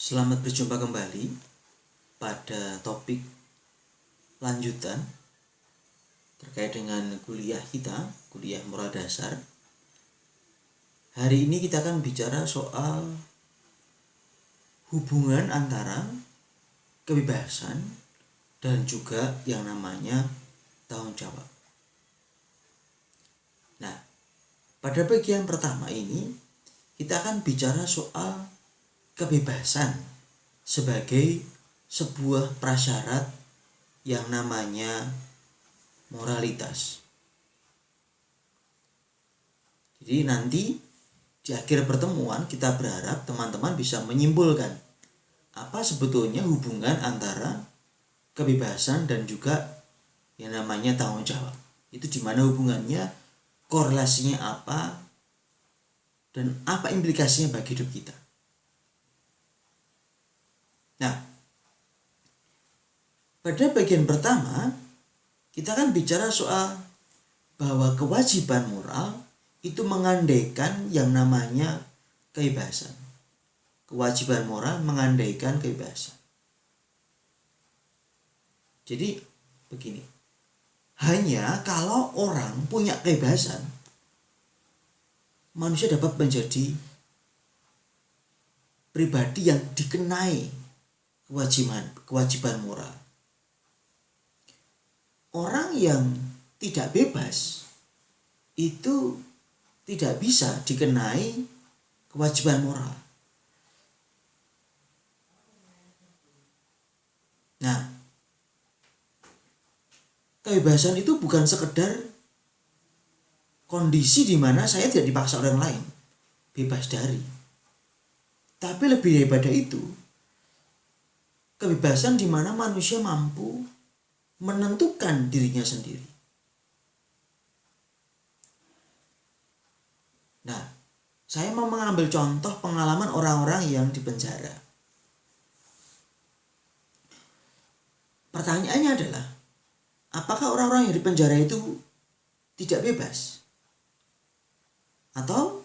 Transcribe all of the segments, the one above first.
Selamat berjumpa kembali pada topik lanjutan terkait dengan kuliah kita, kuliah moral dasar. Hari ini kita akan bicara soal hubungan antara kebebasan dan juga yang namanya tanggung jawab. Nah, pada bagian pertama ini kita akan bicara soal kebebasan sebagai sebuah prasyarat yang namanya moralitas. Jadi nanti di akhir pertemuan kita berharap teman-teman bisa menyimpulkan apa sebetulnya hubungan antara kebebasan dan juga yang namanya tanggung jawab. Itu di mana hubungannya, korelasinya apa, dan apa implikasinya bagi hidup kita. Nah, pada bagian pertama kita akan bicara soal bahwa kewajiban moral itu mengandaikan yang namanya kebebasan. Kewajiban moral mengandaikan kebebasan. Jadi begini, hanya kalau orang punya kebebasan, manusia dapat menjadi pribadi yang dikenai kewajiban moral. Orang yang tidak bebas itu tidak bisa dikenai kewajiban moral. Nah, kebebasan itu bukan sekedar kondisi di mana saya tidak dipaksa orang lain, bebas dari. Tapi lebih daripada itu, kebebasan di mana manusia mampu menentukan dirinya sendiri. Nah, saya mau mengambil contoh pengalaman orang-orang yang di penjara. Pertanyaannya adalah, apakah orang-orang yang di penjara itu tidak bebas? Atau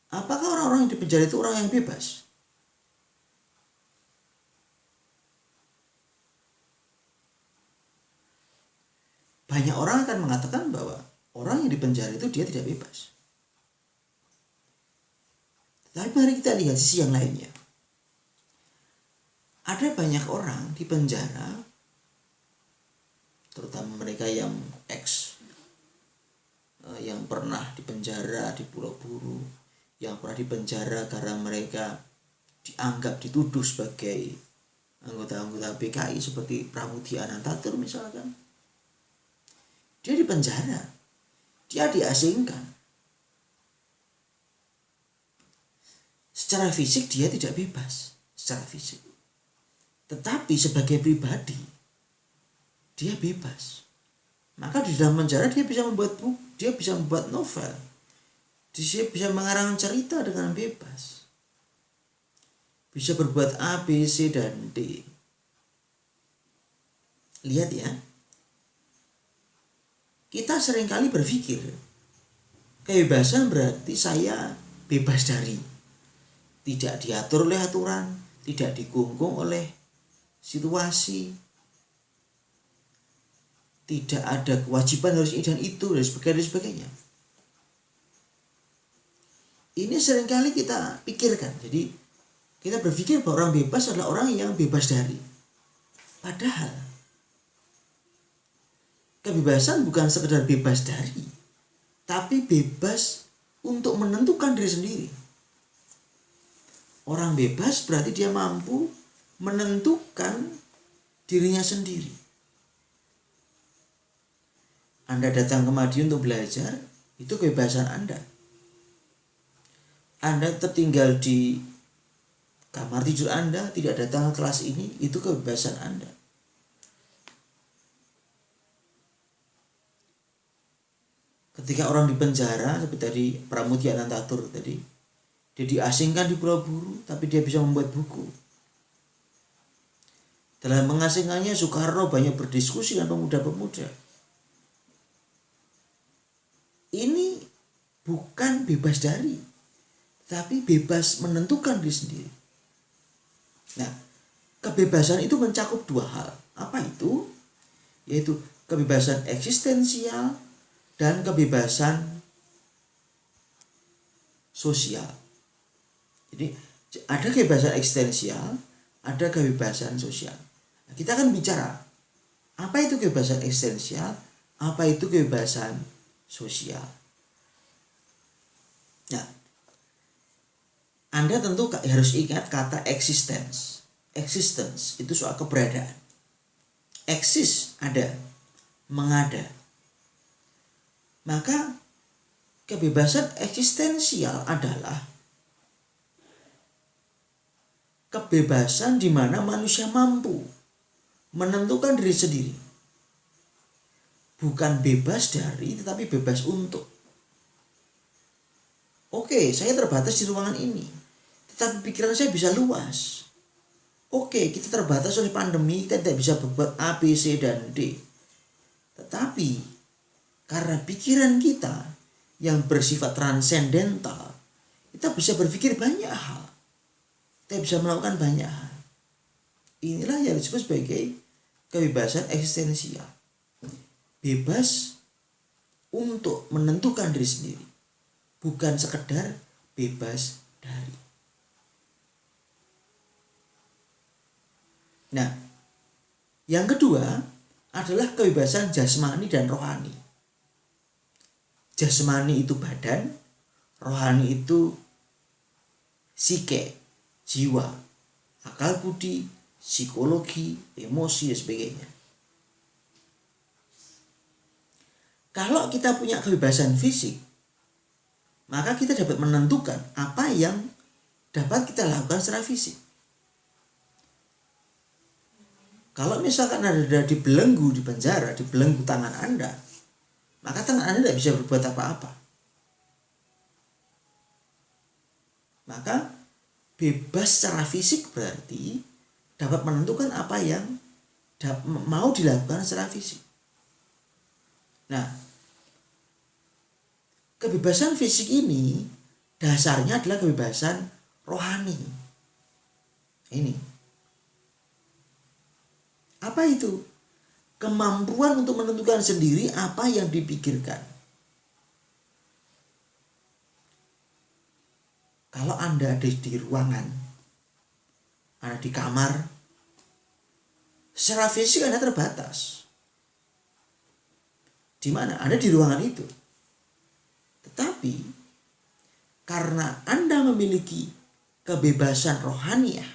apakah orang-orang yang di penjara itu orang yang bebas? Banyak orang akan mengatakan bahwa orang yang di penjara itu dia tidak bebas. Tapi mari kita lihat sisi yang lainnya. Ada banyak orang di penjara, terutama mereka yang yang pernah di penjara di Pulau Buru, yang pernah di penjara karena mereka dianggap dituduh sebagai anggota-anggota PKI seperti Pramudia Anantatur misalkan. Dia di penjara, dia diasingkan. Secara fisik dia tidak bebas, secara fisik. Tetapi sebagai pribadi, dia bebas. Maka di dalam penjara dia bisa membuat buku, dia bisa membuat novel, dia bisa mengarang cerita dengan bebas. Bisa berbuat A, B, C, dan D. Lihat ya. Kita seringkali berpikir kebebasan berarti saya bebas dari, tidak diatur oleh aturan, tidak dikungkung oleh situasi, tidak ada kewajiban harus ini dan itu dan sebagainya. Ini seringkali kita pikirkan. Jadi kita berpikir bahwa orang bebas adalah orang yang bebas dari. Padahal kebebasan bukan sekedar bebas dari, tapi bebas untuk menentukan diri sendiri. Orang bebas berarti dia mampu menentukan dirinya sendiri. Anda datang ke Madiun untuk belajar, itu kebebasan Anda. Anda tertinggal di kamar tidur Anda, tidak datang ke kelas ini, itu kebebasan Anda. Ketika orang di penjara seperti tadi Pramudia Anantatur tadi, dia diasingkan di Pulau Buru, tapi dia bisa membuat buku. Dalam mengasingkannya Soekarno banyak berdiskusi dengan pemuda-pemuda. Ini bukan bebas dari, tapi bebas menentukan diri sendiri. Nah, kebebasan itu mencakup dua hal. Apa itu? Yaitu kebebasan eksistensial dan kebebasan sosial. Jadi ada kebebasan eksistensial, ada kebebasan sosial. Nah, kita akan bicara apa itu kebebasan eksistensial, apa itu kebebasan sosial. Nah, Anda tentu harus ingat kata existence. Existence itu soal keberadaan. Exist, ada, mengada. Maka kebebasan eksistensial adalah kebebasan di mana manusia mampu menentukan diri sendiri. Bukan bebas dari, tetapi bebas untuk. Oke, saya terbatas di ruangan ini, tetapi pikiran saya bisa luas. Oke, kita terbatas oleh pandemi, kita tidak bisa berbuat A, B, C, dan D. Tetapi karena pikiran kita yang bersifat transendental, kita bisa berpikir banyak hal. Kita bisa melakukan banyak hal. Inilah yang disebut sebagai kebebasan eksistensial. Bebas untuk menentukan diri sendiri. Bukan sekedar bebas dari. Nah, yang kedua adalah kebebasan jasmani dan rohani. Jasmani itu badan, rohani itu psike, jiwa, akal budi, psikologi, emosi, dan sebagainya. Kalau kita punya kebebasan fisik, maka kita dapat menentukan apa yang dapat kita lakukan secara fisik. Kalau misalkan Anda dibelenggu di penjara, dibelenggu tangan Anda, maka tangan Anda tidak bisa berbuat apa-apa. Maka bebas secara fisik berarti dapat menentukan apa yang mau dilakukan secara fisik. Nah, kebebasan fisik ini dasarnya adalah kebebasan rohani. Ini. Apa itu? Kemampuan untuk menentukan sendiri apa yang dipikirkan. Kalau Anda ada di ruangan, Anda di kamar, secara fisik Anda terbatas. Di mana? Anda di ruangan itu. Tetapi karena Anda memiliki kebebasan rohaniah,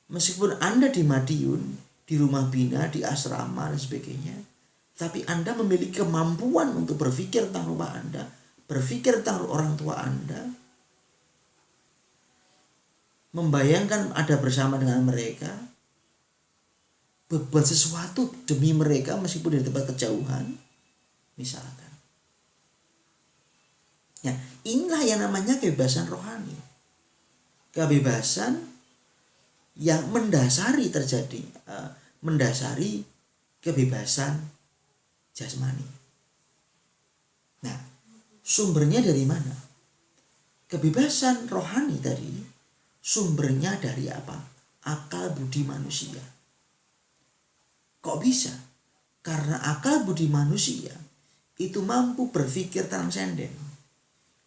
meskipun Anda di Madiun, di rumah bina, di asrama dan sebagainya, tapi Anda memiliki kemampuan untuk berpikir tentang rumah Anda, berpikir tentang orang tua Anda, membayangkan ada bersama dengan mereka, berbuat sesuatu demi mereka meskipun dari tempat kejauhan, misalkan. Ya, inilah yang namanya kebebasan rohani. Kebebasan yang mendasari mendasari kebebasan jasmani. Nah, sumbernya dari mana? Kebebasan rohani tadi sumbernya dari apa? Akal budi manusia. Kok bisa? Karena akal budi manusia itu mampu berpikir transenden.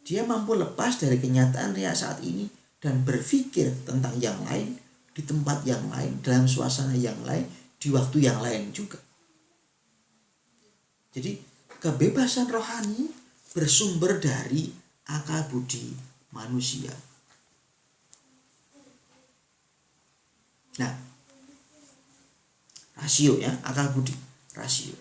Dia mampu lepas dari kenyataan real saat ini dan berpikir tentang yang lain, di tempat yang lain, dalam suasana yang lain, di waktu yang lain juga. Jadi kebebasan rohani bersumber dari akal budi manusia. Nah, rasio ya, akal budi, rasio.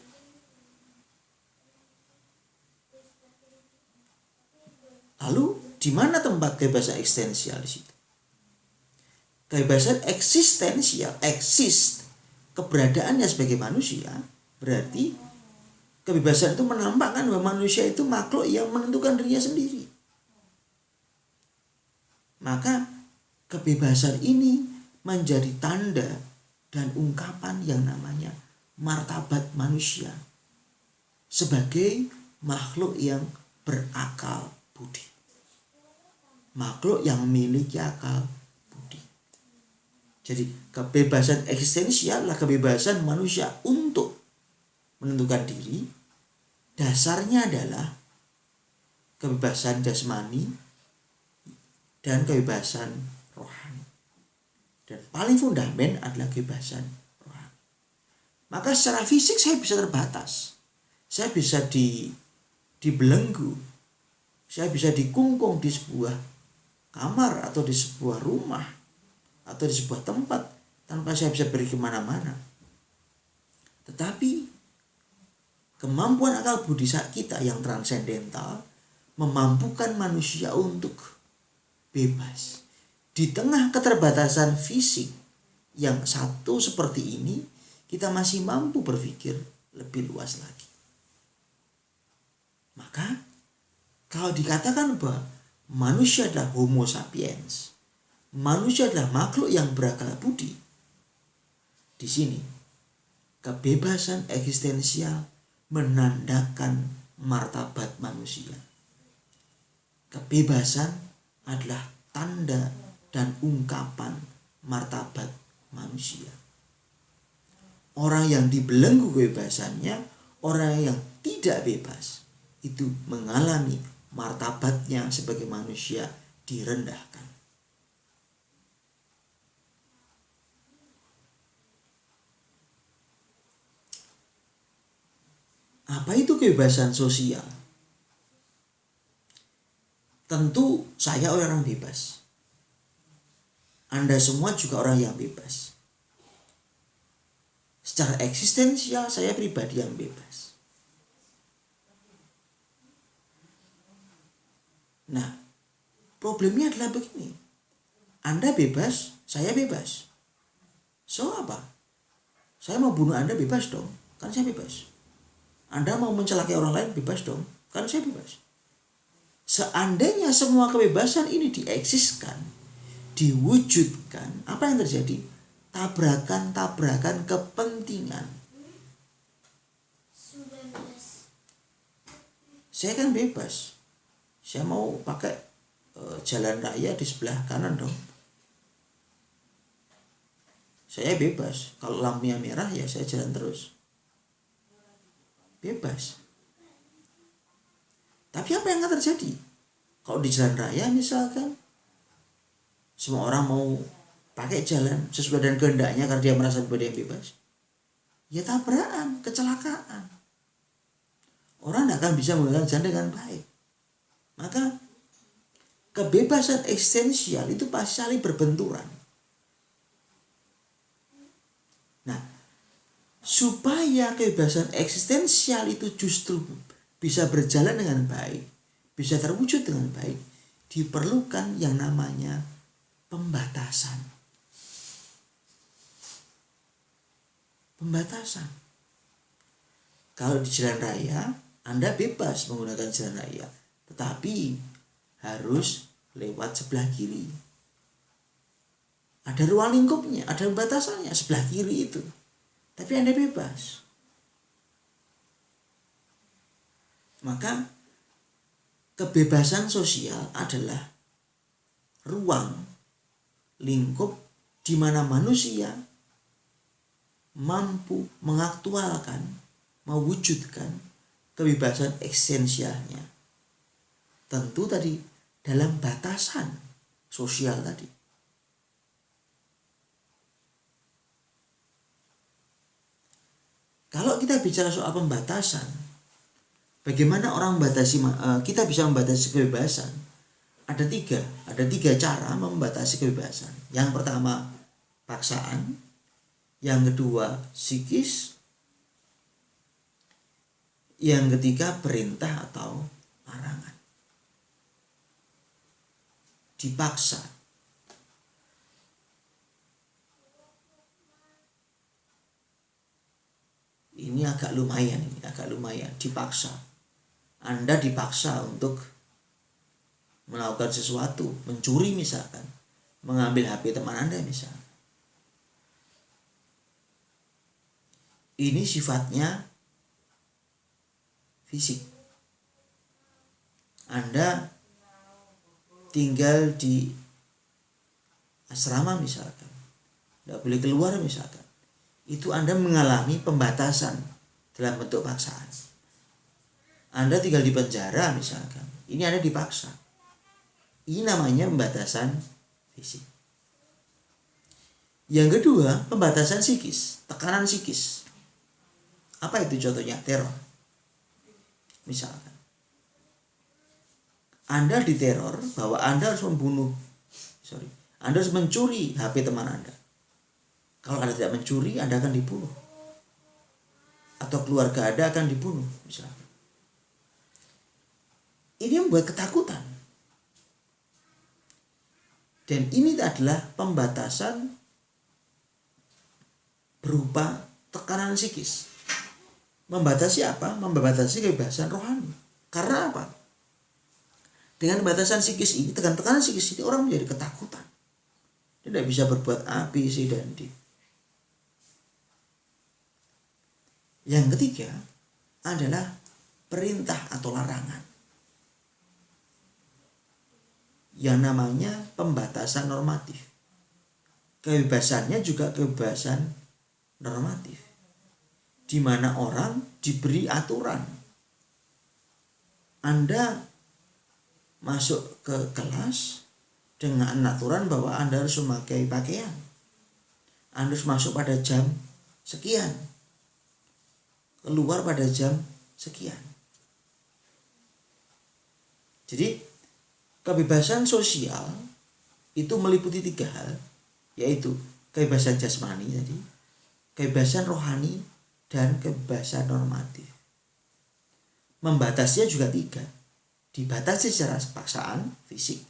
Lalu di mana tempat kebebasan eksistensial di situ? Kebebasan eksistensial, eksis, keberadaannya sebagai manusia, berarti kebebasan itu menampakkan bahwa manusia itu makhluk yang menentukan dirinya sendiri. Maka kebebasan ini menjadi tanda dan ungkapan yang namanya martabat manusia sebagai makhluk yang berakal budi. Makhluk yang memiliki akal budi. Jadi kebebasan eksistensial adalah kebebasan manusia untuk menentukan diri. Dasarnya adalah kebebasan jasmani dan kebebasan rohani. Dan paling fundamental adalah kebebasan rohani. Maka secara fisik saya bisa terbatas. Saya bisa dibelenggu. Saya bisa dikungkung di sebuah kamar atau di sebuah rumah atau di sebuah tempat tanpa saya bisa pergi kemana-mana. Tetapi kemampuan akal budi kita yang transendental memampukan manusia untuk bebas. Di tengah keterbatasan fisik yang satu seperti ini, kita masih mampu berpikir lebih luas lagi. Maka kalau dikatakan bahwa manusia adalah homo sapiens, manusia adalah makhluk yang berakal budi, di sini kebebasan eksistensial menandakan martabat manusia. Kebebasan adalah tanda dan ungkapan martabat manusia. Orang yang dibelenggu kebebasannya, orang yang tidak bebas, itu mengalami martabatnya sebagai manusia direndahkan. Apa itu kebebasan sosial? Tentu saya orang bebas. Anda semua juga orang yang bebas. Secara eksistensial saya pribadi yang bebas. Nah, problemnya adalah begini. Anda bebas, saya bebas. So apa? Saya mau bunuh Anda bebas dong, kan saya bebas. Anda mau mencelakai orang lain bebas dong, kan saya bebas. Seandainya semua kebebasan ini dieksiskan, diwujudkan, apa yang terjadi? Tabrakan-tabrakan kepentingan. Saya kan bebas. Saya mau pakai jalan raya di sebelah kanan dong. Saya bebas. Kalau lampunya merah ya saya jalan terus. Bebas. Tapi apa yang akan terjadi? Kalau di jalan raya misalkan semua orang mau pakai jalan sesuai dengan kehendaknya karena dia merasa bahwa dia bebas, ya tabrakan, kecelakaan. Orang tidak akan bisa menggunakan jalan dengan baik. Maka kebebasan eksistensial itu pasti saling berbenturan. Nah, supaya kebebasan eksistensial itu justru bisa berjalan dengan baik, bisa terwujud dengan baik, diperlukan yang namanya pembatasan. Pembatasan. Kalau di jalan raya, Anda bebas menggunakan jalan raya, tetapi harus lewat sebelah kiri. Ada ruang lingkupnya, ada batasannya sebelah kiri itu. Tapi Anda bebas. Maka kebebasan sosial adalah ruang lingkup di mana manusia mampu mengaktualkan, mewujudkan kebebasan eksistensialnya. Tentu tadi dalam batasan sosial tadi. Kalau kita bicara soal pembatasan, bagaimana orang membatasi, kita bisa membatasi kebebasan? Ada tiga cara membatasi kebebasan. Yang pertama paksaan, yang kedua psikis, yang ketiga perintah atau larangan. Dipaksa. Ini agak lumayan, dipaksa. Anda dipaksa untuk melakukan sesuatu, mencuri misalkan, mengambil HP teman Anda misalkan. Ini sifatnya fisik. Anda tinggal di asrama misalkan, tidak boleh keluar misalkan, itu Anda mengalami pembatasan dalam bentuk paksaan. Anda tinggal di penjara misalkan, ini Anda dipaksa. Ini namanya pembatasan fisik. Yang kedua, pembatasan psikis, tekanan psikis. Apa itu contohnya? Teror. Misalkan, Anda diteror bahwa Anda harus Anda harus mencuri HP teman Anda. Kalau Anda tidak mencuri, Anda akan dibunuh. Atau keluarga Anda akan dibunuh, misalkan. Ini membuat ketakutan. Dan ini adalah pembatasan berupa tekanan psikis. Membatasi apa? Membatasi kebebasan rohani. Karena apa? Dengan batasan psikis ini, tekanan psikis ini, orang menjadi ketakutan. Dia tidak bisa berbuat A, B, C, dan D. Yang ketiga adalah perintah atau larangan, yang namanya pembatasan normatif. Kebebasannya juga kebebasan normatif, di mana orang diberi aturan. Anda masuk ke kelas dengan aturan bahwa Anda harus memakai pakaian, Anda harus masuk pada jam sekian, keluar pada jam sekian. Jadi kebebasan sosial itu meliputi 3 hal, yaitu kebebasan jasmani tadi, kebebasan rohani, dan kebebasan normatif. Membatasinya juga 3. Dibatasi secara paksaan fisik,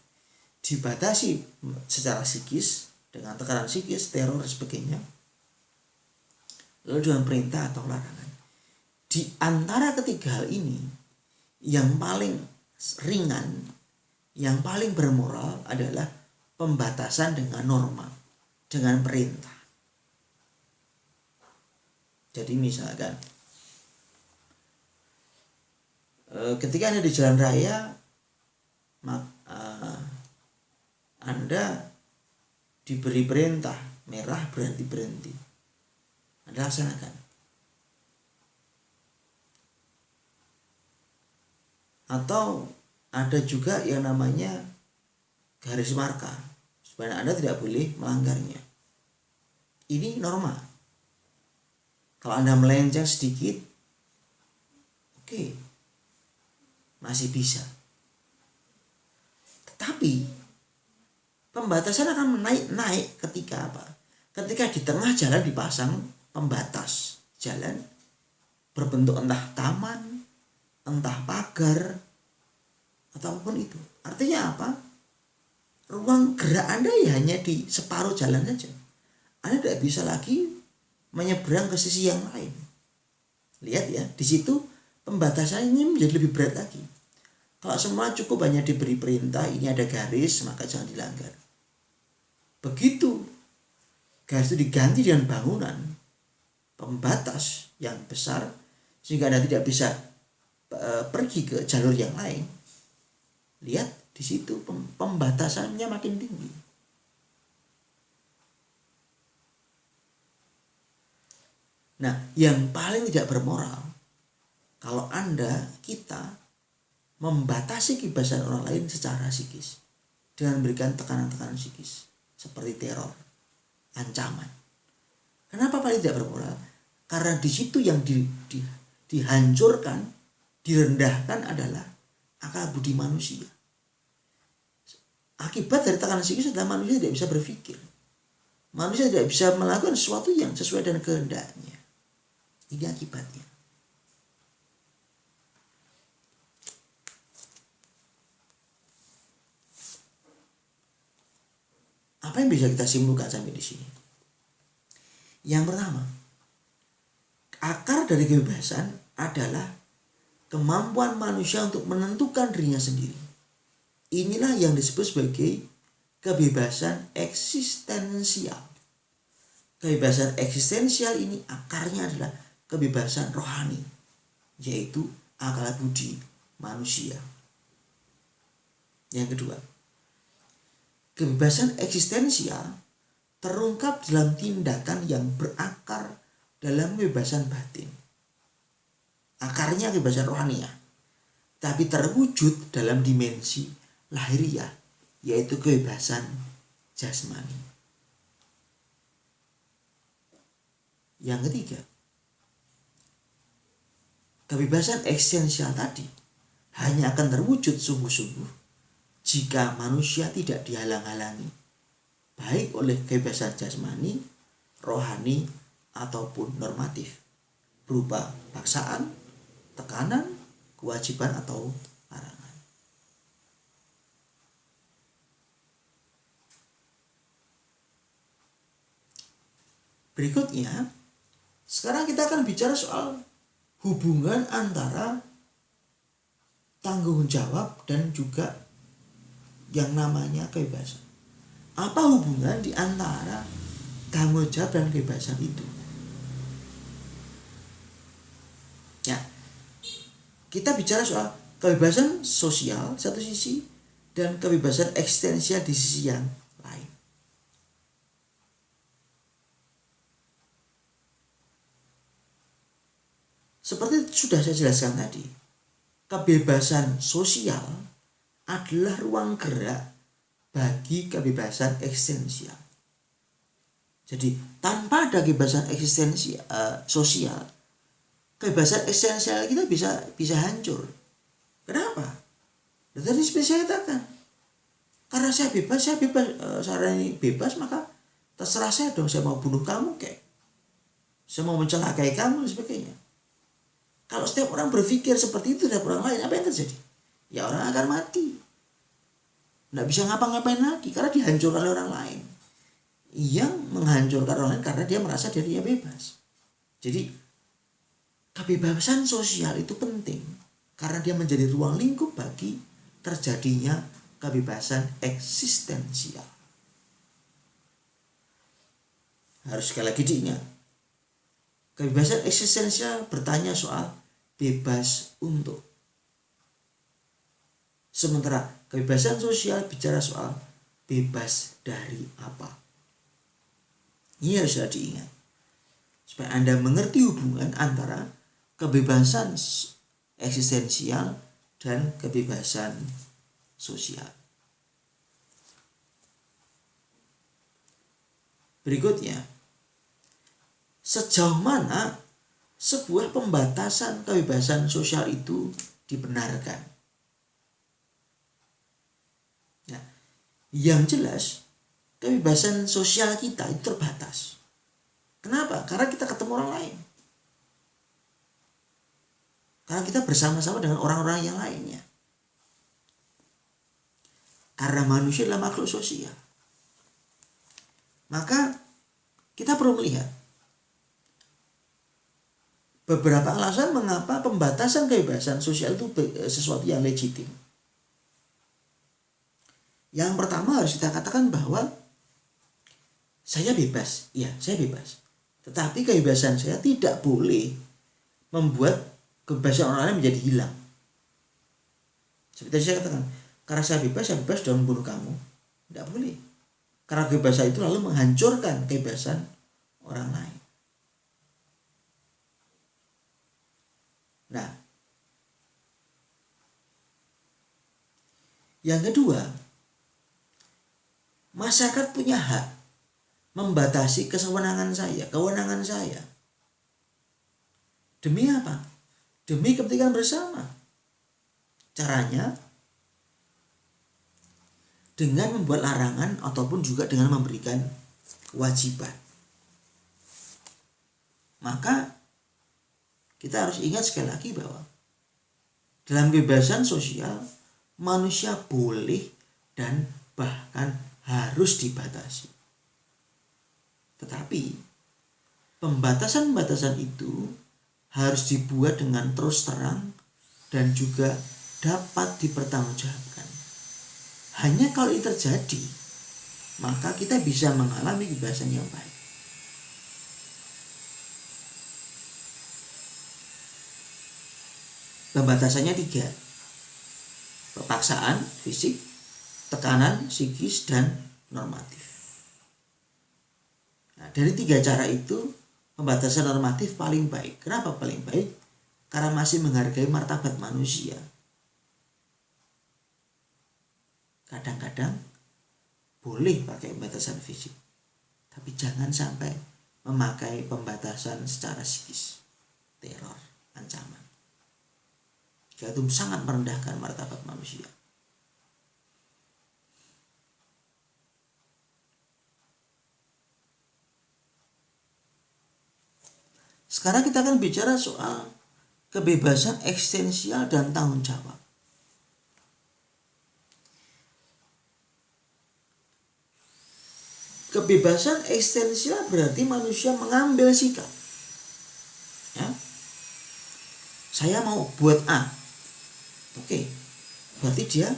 dibatasi secara psikis dengan tekanan psikis, teror dan sebagainya, lalu dengan perintah atau larangan. Di antara ketiga hal ini, yang paling ringan, yang paling bermoral adalah pembatasan dengan norma, dengan perintah. Jadi misalkan, ketika Anda di jalan raya, Anda diberi perintah, merah berarti berhenti, Anda laksanakan. Atau ada juga yang namanya garis marka, supaya Anda tidak boleh melanggarnya. Ini norma. Kalau Anda melenceng sedikit, oke, masih bisa. Tetapi pembatasan akan naik ketika apa? Ketika di tengah jalan dipasang pembatas jalan berbentuk entah taman, entah pagar, atau apapun itu. Artinya apa? Ruang gerak Anda ya hanya di separuh jalan saja. Anda tidak bisa lagi menyeberang ke sisi yang lain. Lihat ya, di situ pembatasan ini menjadi lebih berat lagi. Kalau semua cukup hanya diberi perintah, ini ada garis, maka jangan dilanggar. Begitu garis itu diganti dengan bangunan pembatas yang besar, sehingga Anda tidak bisa pergi ke jalur yang lain. Lihat di situ pembatasannya makin tinggi. Nah, yang paling tidak bermoral kalau kita membatasi kebebasan orang lain secara psikis dengan memberikan tekanan-tekanan psikis seperti teror, ancaman. Kenapa paling tidak bermoral? Karena di situ yang dihancurkan, direndahkan adalah akal budi manusia. Akibat dari tekanan psikis adalah manusia tidak bisa berpikir. Manusia tidak bisa melakukan sesuatu yang sesuai dengan kehendaknya. Ini akibatnya. Apa yang bisa kita simpulkan sampai di sini? Yang pertama, akar dari kebebasan adalah kemampuan manusia untuk menentukan dirinya sendiri. Inilah yang disebut sebagai kebebasan eksistensial. Kebebasan eksistensial ini akarnya adalah kebebasan rohani, yaitu akal budi manusia. Yang kedua, kebebasan eksistensial terungkap dalam tindakan yang berakar dalam kebebasan batin. Akarnya kebebasan rohaniah, tapi terwujud dalam dimensi lahiriah, yaitu kebebasan jasmani. Yang ketiga, kebebasan eksistensial tadi hanya akan terwujud sungguh-sungguh jika manusia tidak dihalang-halangi, baik oleh kebebasan jasmani, rohani, ataupun normatif, berupa paksaan, tekanan, kewajiban, atau larangan. Berikutnya, sekarang kita akan bicara soal hubungan antara tanggung jawab dan juga yang namanya kebebasan. Apa hubungan di antara tanggung jawab dan kebebasan itu? Ya, kita bicara soal kebebasan sosial satu sisi dan kebebasan eksistensial di sisi yang lain. Seperti sudah saya jelaskan tadi, kebebasan sosial adalah ruang gerak bagi kebebasan eksistensial. Jadi tanpa ada kebebasan eksistensial sosial, kebebasan eksistensial kita bisa hancur. Kenapa? Tadi seperti saya katakan, karena saya bebas, saya ini bebas, maka terserah saya dong, saya mau bunuh kamu kayak, saya mau mencelakai kamu dan sebagainya. Kalau setiap orang berpikir seperti itu terhadap orang lain, apa yang terjadi? Ya orang akan mati. Nggak bisa ngapa-ngapain lagi karena dihancurkan oleh orang lain. Yang menghancurkan orang lain karena dia merasa dirinya bebas. Jadi kebebasan sosial itu penting karena dia menjadi ruang lingkup bagi terjadinya kebebasan eksistensial. Harus sekali lagi diingat. Kebebasan eksistensial bertanya soal bebas untuk. Sementara kebebasan sosial bicara soal bebas dari apa. Ini harus diingat. Supaya Anda mengerti hubungan antara kebebasan eksistensial dan kebebasan sosial. Berikutnya, sejauh mana sebuah pembatasan kebebasan sosial itu dibenarkan? Nah, yang jelas kebebasan sosial kita itu terbatas. Kenapa? Karena kita ketemu orang lain. Karena kita bersama-sama dengan orang-orang yang lainnya. Karena manusia adalah makhluk sosial. Maka kita perlu melihat beberapa alasan mengapa pembatasan kebebasan sosial itu sesuatu yang legitim. Yang pertama harus kita katakan bahwa saya bebas. Ya, saya bebas. Tetapi kebebasan saya tidak boleh membuat kebebasan orang lain menjadi hilang. Seperti saya katakan, karena saya bebas dalam membunuh kamu. Tidak boleh. Karena kebebasan itu lalu menghancurkan kebebasan orang lain. Nah, yang kedua, masyarakat punya hak membatasi kewenangan saya. Demi apa? Demi kepentingan bersama. Caranya dengan membuat larangan ataupun juga dengan memberikan kewajiban. Maka kita harus ingat sekali lagi bahwa dalam kebebasan sosial manusia boleh dan bahkan harus dibatasi. Tetapi pembatasan-pembatasan itu harus dibuat dengan terus terang dan juga dapat dipertanggungjawabkan. Hanya kalau itu terjadi, maka kita bisa mengalami kebebasan yang baik. Pembatasannya 3. Paksaan fisik, tekanan psikis, dan normatif. dari 3 cara itu pembatasan normatif paling baik. Kenapa paling baik? Karena masih menghargai martabat manusia. Kadang-kadang boleh pakai pembatasan fisik, tapi jangan sampai memakai pembatasan secara psikis, teror, ancaman. Itu sangat merendahkan martabat manusia. Sekarang kita akan bicara soal kebebasan eksistensial dan tanggung jawab. Kebebasan eksistensial berarti manusia mengambil sikap. Ya. Saya mau buat A. Oke. Berarti dia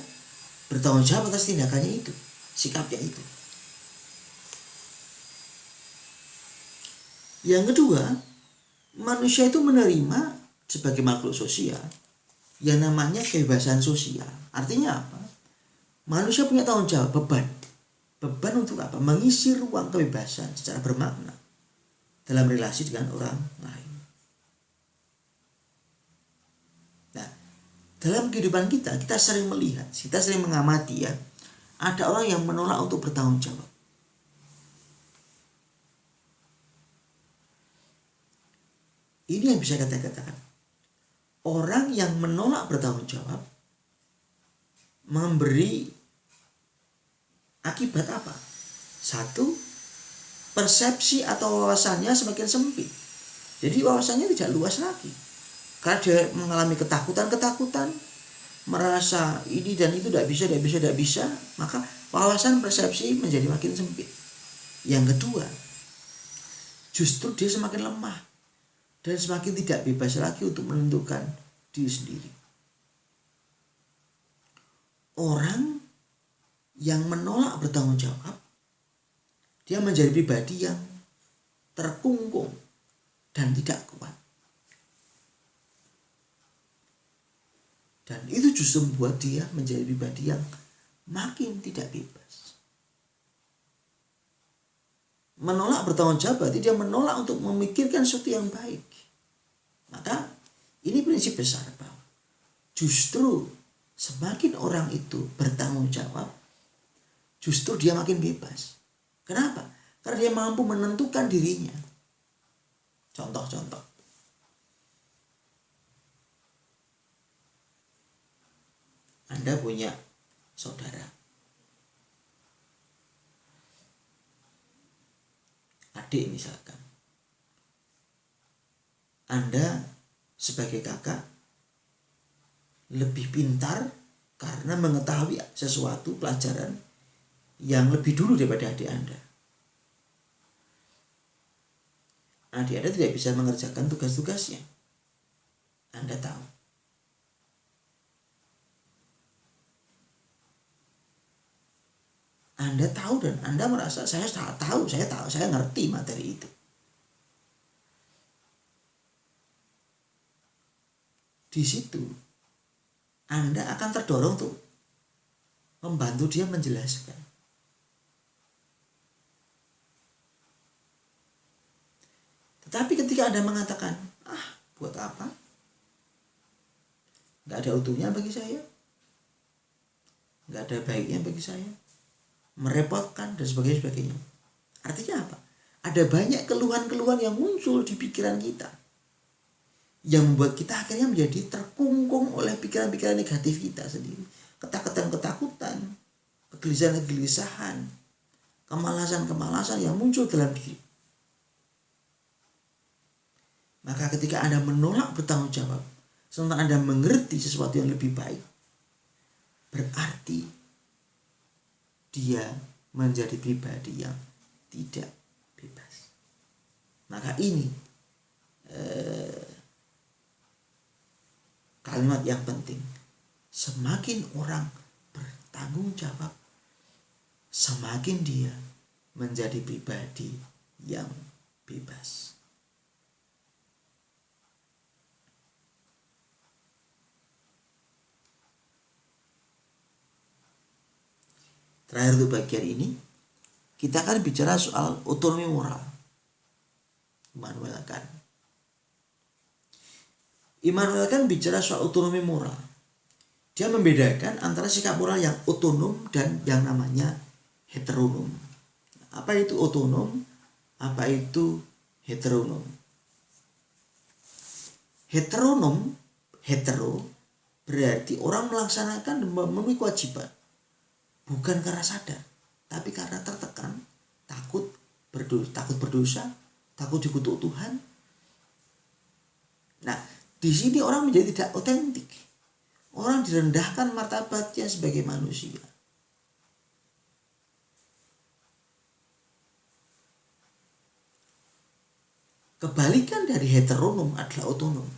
bertanggung jawab atas tindakannya itu, sikapnya itu. Yang kedua, manusia itu menerima sebagai makhluk sosial yang namanya kebebasan sosial. Artinya apa? Manusia punya tanggung jawab, beban. Beban untuk apa? Mengisi ruang kebebasan secara bermakna dalam relasi dengan orang lain. Nah, dalam kehidupan kita sering melihat, kita sering mengamati ya, ada orang yang menolak untuk bertanggung jawab. Ini yang bisa kita katakan. Orang yang menolak bertanggung jawab memberi akibat apa? Satu, persepsi atau wawasannya semakin sempit. Jadi wawasannya tidak luas lagi. Karena dia mengalami ketakutan, merasa ini dan itu tidak bisa, maka wawasan persepsi menjadi makin sempit. Yang kedua, justru dia semakin lemah dan semakin tidak bebas lagi untuk menentukan diri sendiri. Orang yang menolak bertanggung jawab, dia menjadi pribadi yang terkungkung dan tidak kuat. Dan itu justru membuat dia menjadi pribadi yang makin tidak bebas. Menolak bertanggung jawab berarti dia menolak untuk memikirkan sesuatu yang baik. Maka ini prinsip besar bahwa justru semakin orang itu bertanggung jawab, justru dia makin bebas. Kenapa? Karena dia mampu menentukan dirinya. Contoh-contoh. Anda punya saudara. Adik misalkan. Anda sebagai kakak lebih pintar karena mengetahui sesuatu pelajaran yang lebih dulu daripada adik Anda. Adik Anda tidak bisa mengerjakan tugas-tugasnya. Anda tahu. Anda tahu dan Anda merasa saya tahu, saya ngerti materi itu. Di situ Anda akan terdorong untuk membantu dia menjelaskan. Tetapi ketika Anda mengatakan, buat apa? Gak ada untungnya bagi saya. Gak ada baiknya bagi saya. Merepotkan dan sebagainya. Artinya apa? Ada banyak keluhan-keluhan yang muncul di pikiran kita yang membuat kita akhirnya menjadi terkungkung oleh pikiran-pikiran negatif kita sendiri. Ketakutan-ketakutan, kegelisahan-kegelisahan, kemalasan-kemalasan yang muncul dalam diri. Maka ketika Anda menolak bertanggung jawab, sementara Anda mengerti sesuatu yang lebih baik, berarti dia menjadi pribadi yang tidak bebas. Maka ini kalimat yang penting. Semakin orang bertanggung jawab, semakin dia menjadi pribadi yang bebas. Terakhir untuk bagian ini, kita akan bicara soal otonomi moral. Immanuel Kant. Immanuel Kant bicara soal otonomi moral. Dia membedakan antara sikap moral yang otonom dan yang namanya heteronom. Apa itu otonom? Apa itu heteronom? Heteronom, hetero, berarti orang melaksanakan dan memenuhi kewajiban. Bukan karena sadar, tapi karena tertekan, takut berdosa, takut dikutuk Tuhan. Nah, di sini orang menjadi tidak otentik. Orang direndahkan martabatnya sebagai manusia. Kebalikan dari heteronom adalah otonom,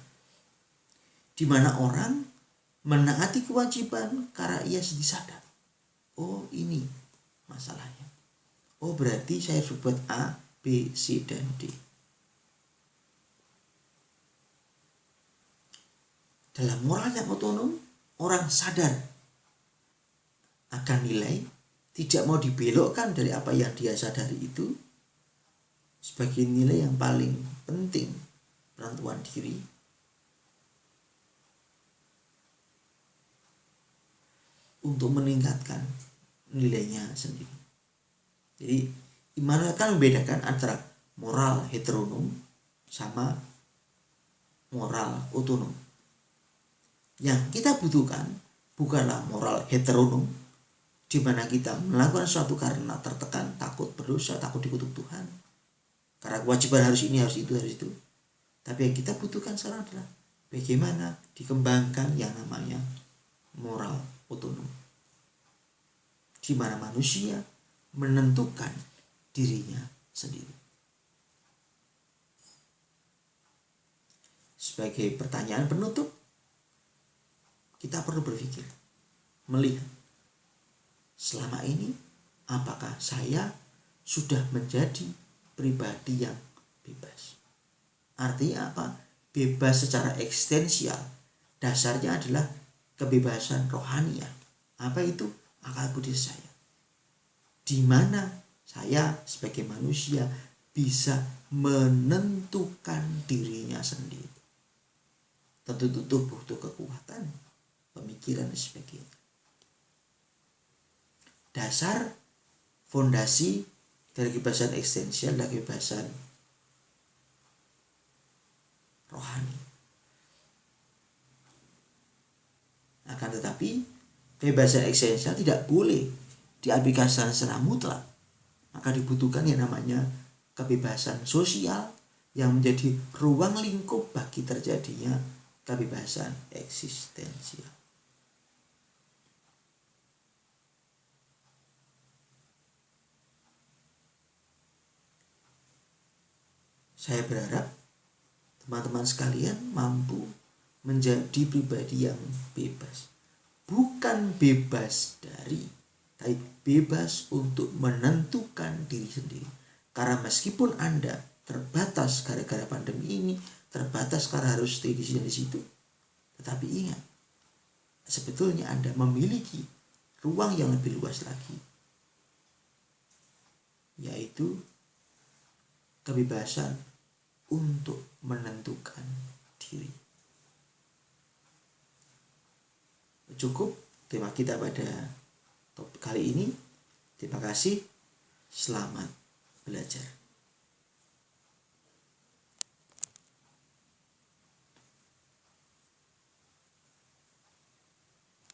di mana orang menaati kewajiban karena ia sendiri sadar. Oh, ini masalahnya. Oh, berarti saya harus berbuat A, B, C, dan D. Dalam moral yang otonom, orang sadar akan nilai, tidak mau dibelokkan dari apa yang dia sadari itu sebagai nilai yang paling penting, penentuan diri. Untuk meningkatkan nilainya sendiri. Jadi Immanuel Kant membedakan antara moral heteronom sama moral otonom. Yang kita butuhkan bukanlah moral heteronom, di mana kita melakukan sesuatu karena tertekan, takut berdosa, takut dikutuk Tuhan, karena kewajiban harus ini, harus itu, harus itu. Tapi yang kita butuhkan sekarang adalah bagaimana dikembangkan yang namanya moral otonom, di mana manusia menentukan dirinya sendiri. Sebagai pertanyaan penutup, kita perlu berpikir, melihat selama ini apakah saya sudah menjadi pribadi yang bebas. Artinya apa? Bebas secara eksistensial. Dasarnya adalah kebebasan rohania. Apa itu? Akal budi saya. Di mana saya sebagai manusia bisa menentukan dirinya sendiri. Tentu butuh kekuatan, pemikiran dan sebagainya. Dasar fondasi dari kebebasan eksistensial dan kebebasan rohani. Akan tetapi kebebasan eksistensial tidak boleh diaplikasikan secara mutlak. Maka dibutuhkan yang namanya kebebasan sosial yang menjadi ruang lingkup bagi terjadinya kebebasan eksistensial. Saya berharap teman-teman sekalian mampu menjadi pribadi yang bebas. Bukan bebas dari, tapi bebas untuk menentukan diri sendiri. Karena meskipun Anda terbatas gara-gara pandemi ini, terbatas karena harus stay di sini di situ, tetapi ingat, sebetulnya Anda memiliki ruang yang lebih luas lagi, yaitu kebebasan untuk menentukan diri. Cukup tema kita pada topik kali ini. Terima kasih. Selamat belajar.